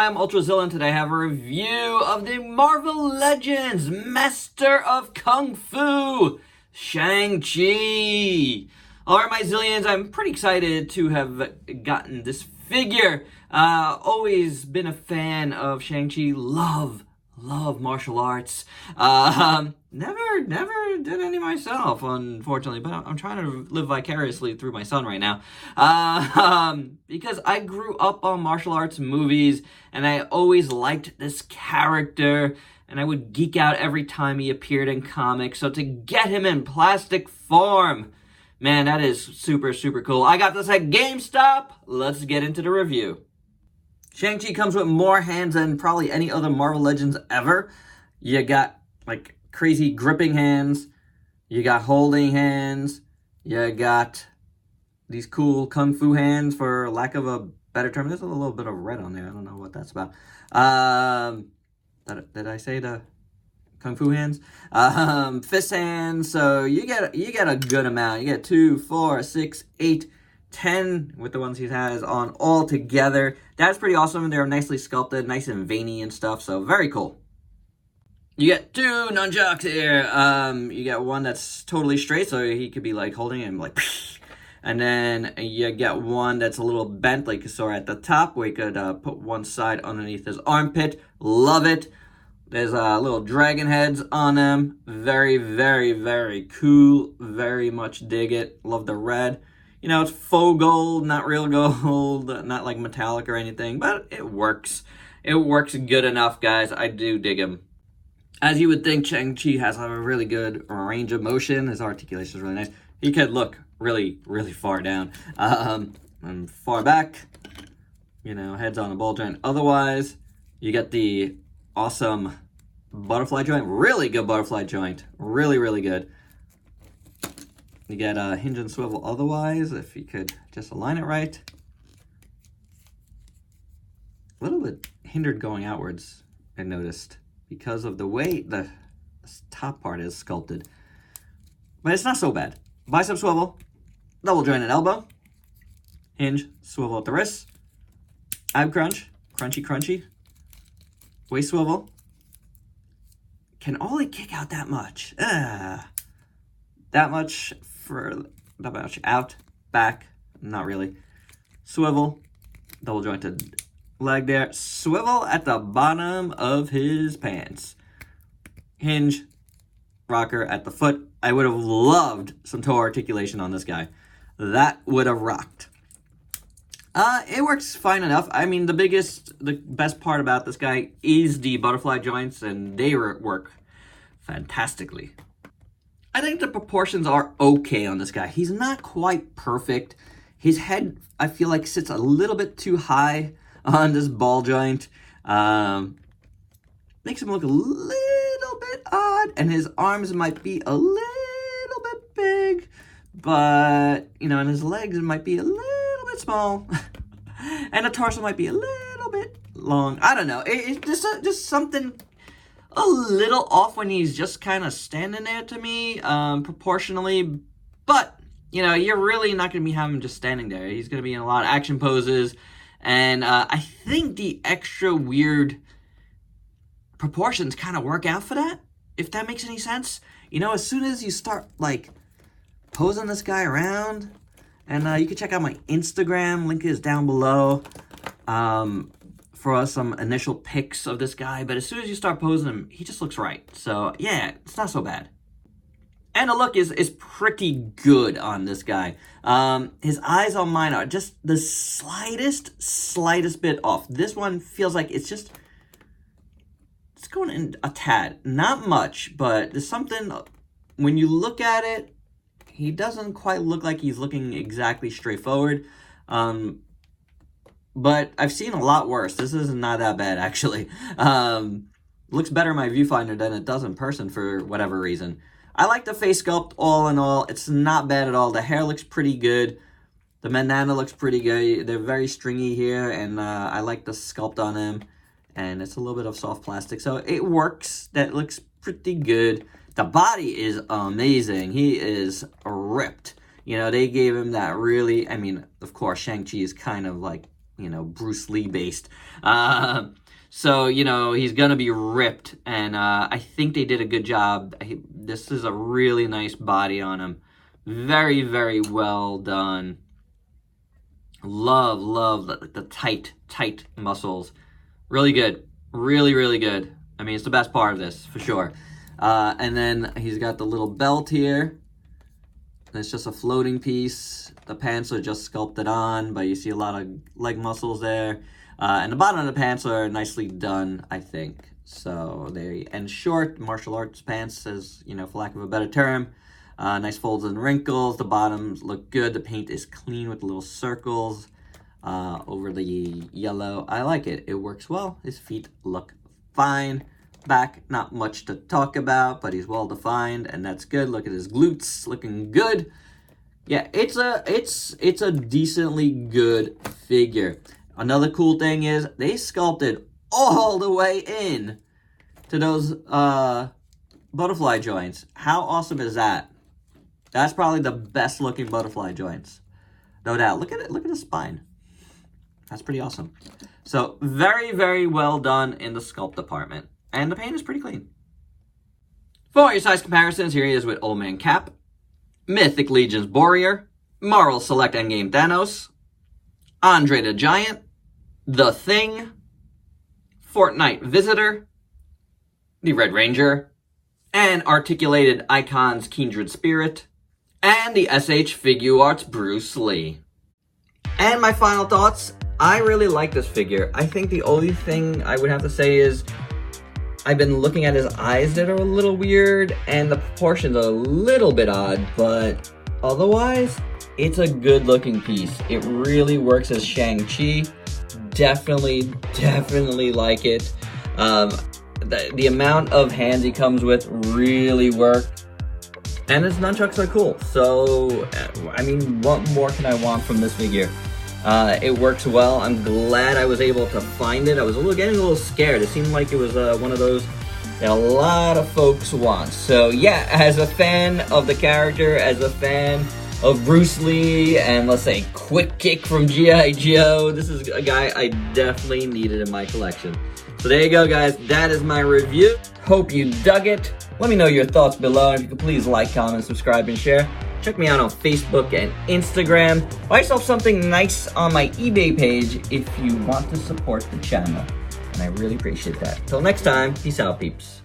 I'm Ultrazilla, and today I have a review of the Marvel Legends Master of Kung Fu, Shang-Chi. Alright, my zillions, I'm pretty excited to have gotten this figure. Always been a fan of Shang-Chi. Love martial arts. Never did any myself, unfortunately, but I'm trying to live vicariously through my son right now. Because I grew up on martial arts movies, and I always liked this character, and I would geek out every time he appeared in comics. So to get him in plastic form, man, that is super, super cool. I got this at GameStop. Let's get into the review. Shang-Chi comes with more hands than probably any other Marvel Legends ever. You got, like, crazy gripping hands. You got holding hands. You got these cool kung fu hands, for lack of a better term. There's a little bit of red on there. I don't know what that's about. Did I say the kung fu hands? Fist hands. So you get a good amount. You get 2, 4, 6, 8, 10 with the ones he has on all together. That's pretty awesome. They're nicely sculpted, nice and veiny and stuff, so very cool. You get 2 nunchucks here. You get one that's totally straight, so he could be like holding it and like, and then you get one that's a little bent, like you saw at the top, where you could put one side underneath his armpit. Love it. There's little dragon heads on them. Very, very, very cool. Very much dig it. Love the red. You know, it's faux gold, not real gold, not like metallic or anything, but it works. It works good enough, guys. I do dig him. As you would think, Shang-Chi has a really good range of motion. His articulation is really nice. He could look really, really far down. And far back, you know, heads on a ball joint. Otherwise, you get the awesome butterfly joint. Really good butterfly joint. Really, really good. You get a hinge and swivel otherwise, if you could just align it right. A little bit hindered going outwards, I noticed, because of the way the top part is sculpted. But it's not so bad. Bicep swivel, double jointed elbow, hinge, swivel at the wrist, ab crunch, crunchy, waist swivel. Can only kick out that much. That much out, back, not really. Swivel, double jointed leg there. Swivel at the bottom of his pants. Hinge, rocker at the foot. I would have loved some toe articulation on this guy. That would have rocked. It works fine enough. I mean, the best part about this guy is the butterfly joints, and they work fantastically. I think the proportions are okay on this guy. He's not quite perfect. His head, I feel like, sits a little bit too high on this ball joint. Makes him look a little bit odd. And his arms might be a little bit big. But, you know, and his legs might be a little bit small. And the torso might be a little bit long. I don't know. It's just something a little off when he's just kind of standing there to me, proportionally. But, you know, you're really not going to be having him just standing there. He's going to be in a lot of action poses. And I think the extra weird proportions kind of work out for that, if that makes any sense. You know, as soon as you start, like, posing this guy around, and you can check out my Instagram, link is down below, for some initial pics of this guy. But as soon as you start posing him, he just looks right. So, yeah, it's not so bad. And the look is pretty good on this guy. His eyes on mine are just the slightest bit off. This one feels like it's going in a tad. Not much, but there's something, when you look at it, he doesn't quite look like he's looking exactly straightforward. But I've seen a lot worse. This is not that bad, actually. Looks better in my viewfinder than it does in person for whatever reason. I like the face sculpt all in all. It's not bad at all. The hair looks pretty good. The bandana looks pretty good. They're very stringy here, and I like the sculpt on him. And it's a little bit of soft plastic, so it works. That looks pretty good. The body is amazing. He is ripped. You know, they gave him that really, I mean, of course, Shang-Chi is kind of like you know, Bruce Lee based. So, you know, he's going to be ripped, and I think they did a good job. This is a really nice body on him. Very, very well done. Love the tight muscles. Really good. Really, really good. I mean, it's the best part of this, for sure. And then he's got the little belt here. It's just a floating piece. The pants are just sculpted on, but you see a lot of leg muscles there. And the bottom of the pants are nicely done, I think. So and short martial arts pants, as you know, for lack of a better term. Nice folds and wrinkles. The bottoms look good. The paint is clean with little circles over the yellow. I like it. It works well. His feet look fine. Back, not much to talk about, but he's well defined, and that's good. Look at his glutes, looking good. Yeah, it's a decently good figure. Another cool thing is they sculpted all the way in to those butterfly joints. How awesome is that? That's probably the best looking butterfly joints, no doubt. Look at it. Look at the spine. That's pretty awesome. So very, very well done in the sculpt department. And the paint is pretty clean. For your size comparisons, here he is with Old Man Cap, Mythic Legion's Warrior, Marvel Select Endgame Thanos, Andre the Giant, The Thing, Fortnite Visitor, the Red Ranger, and Articulated Icons Kindred Spirit, and the SH Figuarts Bruce Lee. And my final thoughts, I really like this figure. I think the only thing I would have to say is I've been looking at his eyes that are a little weird, and the proportions are a little bit odd, but otherwise, it's a good looking piece. It really works as Shang-Chi. Definitely like it. The amount of hands he comes with really work. And his nunchucks are cool. So, I mean, what more can I want from this figure? It works well. I'm glad I was able to find it. I was getting a little scared. It seemed like it was one of those that a lot of folks want. So yeah, as a fan of the character, as a fan of Bruce Lee, and let's say Quick Kick from G.I. Joe, this is a guy I definitely needed in my collection. So there you go, guys. That is my review. Hope you dug it. Let me know your thoughts below. If you could please like, comment, subscribe, and share. Check me out on Facebook and Instagram. Buy yourself something nice on my eBay page if you want to support the channel. And I really appreciate that. Till next time, peace out, peeps.